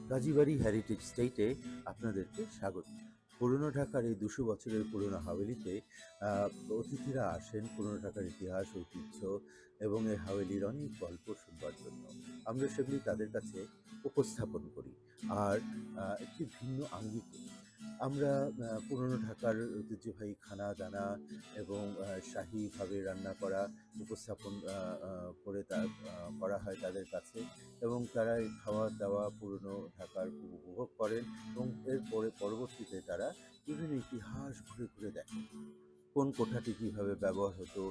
Kazibari heritage স্টেটে আপনাদেরকে স্বাগত। পুরনো ঢাকার এই ২০০ বছরের পুরনো হাভেলিতে আ অতিথিরা আসেন পুরনো ঢাকার ইতিহাস, ঐতিহ্য এবং এই হাভেলির অনেক গল্প শুনবার জন্য। আমরা সেগুলি তাদের কাছে উপস্থাপন করি। আর একটি ভিন্ন আঙ্গিকে আমরা পুরনো ঢাকার ঐতিহ্যবাহী খানা-দানা এবং শাহীভাবে রান্না করা উপস্থাপন আ আ করে করা হয় তাদের কাছে। এবং তারা এই খাওয়া-দাওয়া পুরনো ঢাকার খুব উপভোগ করেন এবং এরপরে পরবর্তীতে তারা বিভিন্ন ইতিহাস ঘুরে, ঘুরে দেখেন। কোন কোঠাটি কিভাবে ব্যবহার হতো,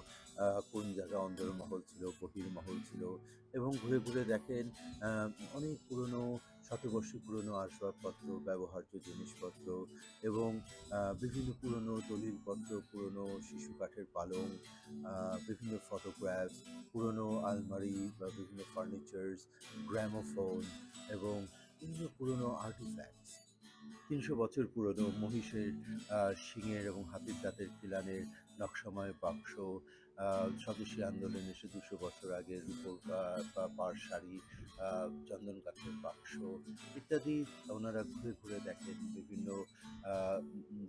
কোন জায়গায় অন্দরমহল ছিল, বহির্মহল ছিল এবং ঘুরে, ঘুরে দেখেন আ অনেক পুরনো শতবর্ষী পুরনো আসবাবপত্র, ব্যবহার্য জিনিসপত্র এবং বিভিন্ন পুরনো দলিলপত্র, পুরনো শিশু কাঠের পালং, আ বিভিন্ন ফটোগ্রাফস, পুরনো আলমারি বা বিভিন্ন ফার্নিচারস, গ্র্যামোফোন এবং বিভিন্ন পুরনো আর্টিফ্যাক্টস। ৩০০ বছর পুরনো মহিষের শিংয়ের এবং হাতির দাঁতের খিলানের নকশাময় বাক্স, আ স্বদেশী আন্দোলনে এসে ২০০ বছর আগের রূপোর বা পাড় শাড়ি, আ চন্দন কাঠের বাক্স ইত্যাদি ওনারা ঘুরে, ঘুরে দেখেন। বিভিন্ন আ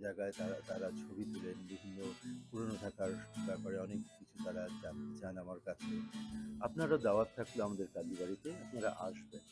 জায়গায় তারা তারা ছবি তুলেন। বিভিন্ন পুরনো ঢাকার ব্যাপারে অনেক কিছু তারা জানতে চান আমার কাছে। আপনারও দাওয়াত থাকলো আমাদের কাজীবাড়িতে। আপনারা আসবেন।